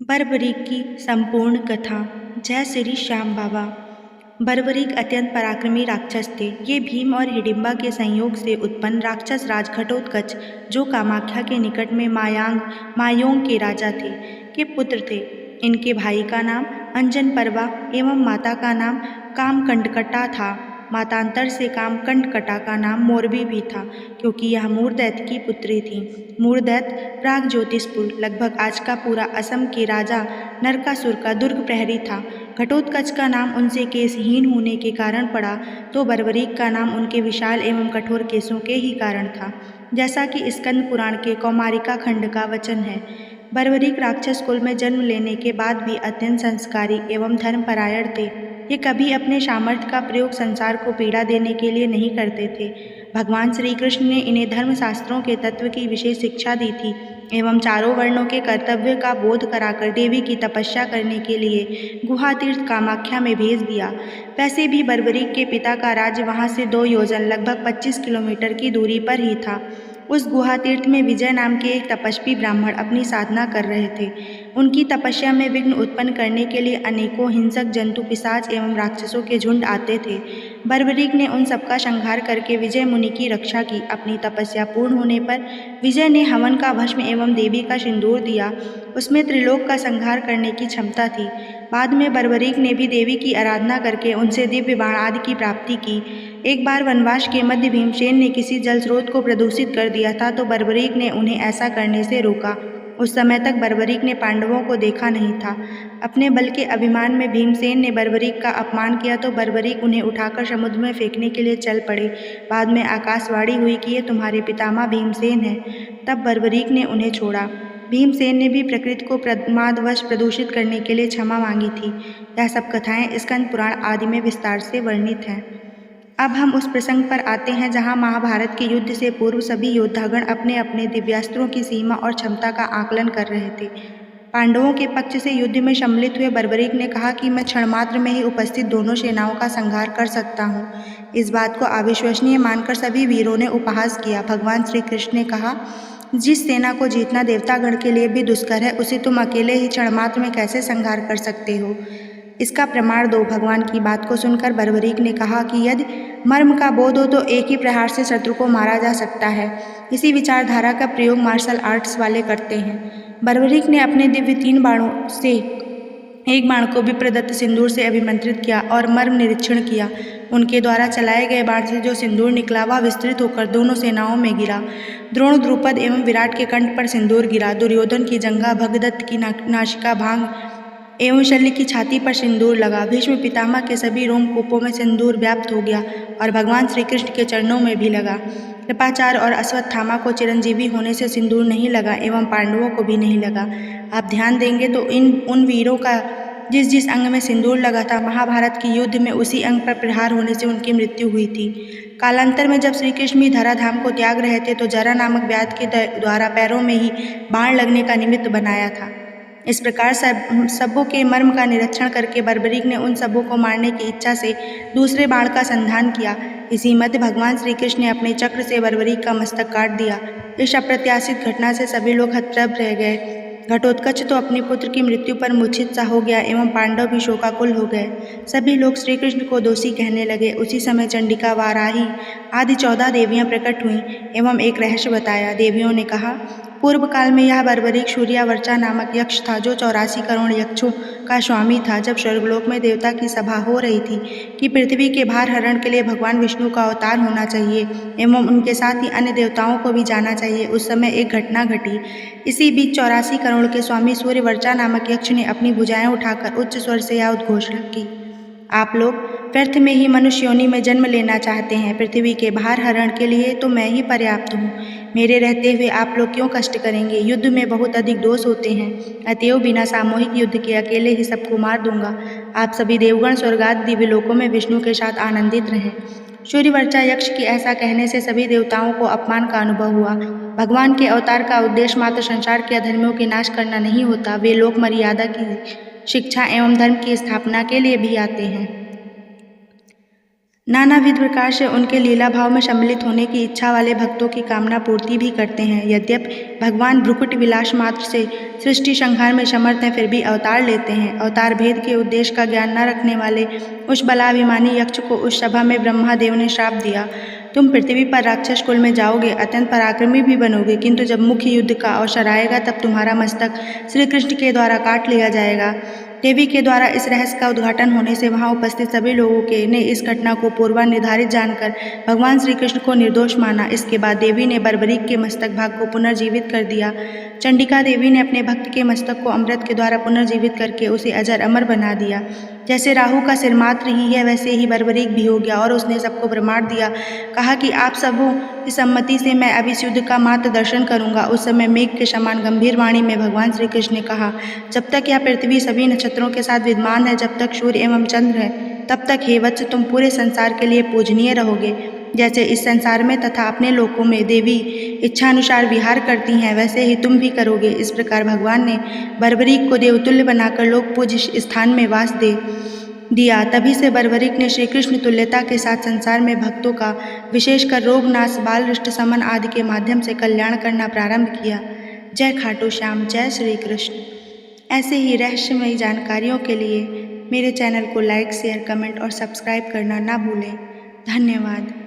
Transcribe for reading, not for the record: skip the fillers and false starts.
बर्बरीक की संपूर्ण कथा। जय श्री श्याम बाबा। बर्बरीक अत्यंत पराक्रमी राक्षस थे। ये भीम और हिडिंबा के संयोग से उत्पन्न राक्षस राज घटोत्कच, जो कामाख्या के निकट में मायोंग के राजा थे, के पुत्र थे। इनके भाई का नाम अंजन पर्वा एवं माता का नाम कामकंटकटा था। मातांतर से कामकंटकटा का नाम मोरबी भी था, क्योंकि यह मूरदैत्य की पुत्री थी। मूरदैत्य प्राग ज्योतिषपुर, लगभग आज का पूरा असम के राजा नरकासुर का दुर्ग प्रहरी था। घटोत्कच का नाम उनसे केसहीन होने के कारण पड़ा, तो बर्बरीक का नाम उनके विशाल एवं कठोर केसों के ही कारण था, जैसा कि स्कंद पुराण के कौमारिका खंड का वचन है। बर्बरीक राक्षस कुल में जन्म लेने के बाद भी अत्यंत संस्कारी एवं धर्मपरायण थे। ये कभी अपने सामर्थ्य का प्रयोग संसार को पीड़ा देने के लिए नहीं करते थे। भगवान श्री कृष्ण ने इन्हें धर्मशास्त्रों के तत्व की विशेष शिक्षा दी थी एवं चारों वर्णों के कर्तव्य का बोध कराकर देवी की तपस्या करने के लिए गुहा तीर्थ कामाख्या में भेज दिया। वैसे भी बर्बरीक के पिता का राज्य वहाँ से 2 योजन लगभग 25 किलोमीटर की दूरी पर ही था। उस गुहा तीर्थ में विजय नाम के एक तपस्वी ब्राह्मण अपनी साधना कर रहे थे। उनकी तपस्या में विघ्न उत्पन्न करने के लिए अनेकों हिंसक जंतु, पिशाच एवं राक्षसों के झुंड आते थे। बर्बरीक ने उन सबका संहार करके विजय मुनि की रक्षा की। अपनी तपस्या पूर्ण होने पर विजय ने हवन का भस्म एवं देवी का सिंदूर दिया। उसमें त्रिलोक का संहार करने की क्षमता थी। बाद में बर्बरीक ने भी देवी की आराधना करके उनसे दिव्य बाण आदि की प्राप्ति की। एक बार वनवास के मध्य भीमसेन ने किसी जल स्रोत को प्रदूषित कर दिया था, तो बर्बरीक ने उन्हें ऐसा करने से रोका। उस समय तक बर्बरीक ने पांडवों को देखा नहीं था। अपने बल के अभिमान में भीमसेन ने बर्बरीक का अपमान किया, तो बर्बरीक उन्हें उठाकर समुद्र में फेंकने के लिए चल पड़े। बाद में आकाशवाणी हुई कि ये तुम्हारे पितामह भीमसेन हैं। तब बर्बरीक ने उन्हें छोड़ा। भीमसेन ने भी प्रकृति को प्रमादवश प्रदूषित करने के लिए क्षमा मांगी थी। यह सब कथाएं स्कंद पुराण आदि में विस्तार से वर्णित हैं। अब हम उस प्रसंग पर आते हैं जहां महाभारत के युद्ध से पूर्व सभी योद्धागण अपने अपने दिव्यास्त्रों की सीमा और क्षमता का आकलन कर रहे थे। पांडवों के पक्ष से युद्ध में सम्मिलित हुए बर्बरीक ने कहा कि मैं क्षणमात्र में ही उपस्थित दोनों सेनाओं का संहार कर सकता हूँ। इस बात को अविश्वसनीय मानकर सभी वीरों ने उपहास किया। भगवान श्री कृष्ण ने कहा, जिस सेना को जीतना देवतागण के लिए भी दुष्कर है, उसे तुम अकेले ही क्षणमात्र में कैसे संहार कर सकते हो? इसका प्रमाण दो। भगवान की बात को सुनकर बर्बरीक ने कहा कि यदि मर्म का बोध हो तो एक ही प्रहार से शत्रु को मारा जा सकता है। इसी विचारधारा का प्रयोग मार्शल आर्ट्स वाले करते हैं। बर्बरीक ने अपने दिव्य 3 बाणों से एक बाण को विप्रदत्त सिंदूर से अभिमंत्रित किया और मर्म निरीक्षण किया। उनके द्वारा चलाए गए बाण से जो सिंदूर निकला वह विस्तृत होकर दोनों सेनाओं में गिरा। द्रोण, द्रुपद एवं विराट के कंठ पर सिंदूर गिरा। दुर्योधन की जंघा, भगदत्त की नासिका, भांग एवं शल्य की छाती पर सिंदूर लगा। भीष्म पितामह के सभी रोमकूपों में सिंदूर व्याप्त हो गया और भगवान श्री कृष्ण के चरणों में भी लगा। कृपाचार्य और अश्वत्थामा को चिरंजीवी होने से सिंदूर नहीं लगा एवं पांडवों को भी नहीं लगा। आप ध्यान देंगे तो उन वीरों का जिस जिस अंग में सिंदूर लगा था, महाभारत के युद्ध में उसी अंग पर प्रहार होने से उनकी मृत्यु हुई थी। कालांतर में जब श्री कृष्ण भी धराधाम को त्याग रहे थे, तो जरा नामक व्याध के द्वारा पैरों में ही बाण लगने का निमित्त बनाया था। इस प्रकार सबों के मर्म का निरीक्षण करके बर्बरीक ने उन सबों को मारने की इच्छा से दूसरे बाण का संधान किया। इसी मध्य भगवान श्री कृष्ण ने अपने चक्र से बर्बरीक का मस्तक काट दिया। इस अप्रत्याशित घटना से सभी लोग हतप्रभ रह गए। घटोत्कच तो अपने पुत्र की मृत्यु पर मूर्छित सा हो गया एवं पांडव भी शोकाकुल हो गए। सभी लोग श्री कृष्ण को दोषी कहने लगे। उसी समय चंडिका, वाराही आदि 14 देवियां प्रकट हुईं एवं एक रहस्य बताया। देवियों ने कहा, पूर्व काल में यह बर्बरीक सूर्यावर्चा नामक यक्ष था, जो 84 करोड़ यक्षों का स्वामी था। जब स्वर्गलोक में देवता की सभा हो रही थी कि पृथ्वी के भार हरण के लिए भगवान विष्णु का अवतार होना चाहिए एवं उनके साथ ही अन्य देवताओं को भी जाना चाहिए, उस समय एक घटना घटी। इसी बीच 84 करोड़ के स्वामी सूर्यवर्चा नामक यक्ष ने अपनी भुजाएं उठाकर उच्च स्वर से यह उद्घोषणा की, आप लोग व्यर्थ में ही मनुष्य योनि में जन्म लेना चाहते हैं। पृथ्वी के भार हरण के लिए तो मैं ही पर्याप्त हूँ। मेरे रहते हुए आप लोग क्यों कष्ट करेंगे? युद्ध में बहुत अधिक दोष होते हैं, अतएव बिना सामूहिक युद्ध के अकेले ही सबको मार दूंगा। आप सभी देवगण स्वर्गादि दिव्य लोकों में विष्णु के साथ आनंदित रहें। सूर्यवर्चा यक्ष के ऐसा कहने से सभी देवताओं को अपमान का अनुभव हुआ। भगवान के अवतार का उद्देश्य मात्र संसार के अधर्मियों के नाश करना नहीं होता, वे लोक मर्यादा की शिक्षा एवं धर्म की स्थापना के लिए भी आते हैं। नानाविध प्रकार से उनके लीला भाव में सम्मिलित होने की इच्छा वाले भक्तों की कामना पूर्ति भी करते हैं। यद्यपि भगवान भ्रुकुट विलास मात्र से सृष्टि संहार में समर्थ हैं, फिर भी अवतार लेते हैं। अवतार भेद के उद्देश्य का ज्ञान न रखने वाले उस बलाभिमानी यक्ष को उस सभा में ब्रह्मादेव ने श्राप दिया, तुम पृथ्वी पर राक्षस कुल में जाओगे, अत्यंत पराक्रमी भी बनोगे, किंतु जब मुख्य युद्ध का अवसर आएगा तब तुम्हारा मस्तक श्री कृष्ण के द्वारा काट लिया जाएगा। देवी के द्वारा इस रहस्य का उद्घाटन होने से वहां उपस्थित सभी लोगों के ने इस घटना को पूर्व निर्धारित जानकर भगवान श्री कृष्ण को निर्दोष माना। इसके बाद देवी ने बर्बरीक के मस्तक भाग को पुनर्जीवित कर दिया। चंडिका देवी ने अपने भक्त के मस्तक को अमृत के द्वारा पुनर्जीवित करके उसे अजर अमर बना दिया। जैसे राहु का सिर मात्र ही है, वैसे ही बर्बरीक भी हो गया और उसने सबको प्रमाण दिया, कहा कि आप सबों की सम्मति से मैं अब इस युद्ध का मात्र दर्शन करूंगा। उस समय मेघ के समान गंभीर वाणी में भगवान श्री कृष्ण ने कहा, जब तक यह पृथ्वी सभी नक्षत्रों के साथ विद्यमान है, जब तक सूर्य एवं चंद्र है, तब तक हे वत्स तुम पूरे संसार के लिए पूजनीय रहोगे। जैसे इस संसार में तथा अपने लोकों में देवी इच्छानुसार विहार करती हैं, वैसे ही तुम भी करोगे। इस प्रकार भगवान ने बर्बरीक को देवतुल्य बनाकर लोक पूज्य स्थान में वास दे दिया। तभी से बर्बरीक ने श्री कृष्ण तुल्यता के साथ संसार में भक्तों का, विशेषकर रोग नाश, बाल रुष्ट समन आदि के माध्यम से कल्याण करना प्रारंभ किया। जय खाटू श्याम, जय श्री कृष्ण। ऐसे ही रहस्यमयी जानकारियों के लिए मेरे चैनल को लाइक, शेयर, कमेंट और सब्सक्राइब करना ना भूलें। धन्यवाद।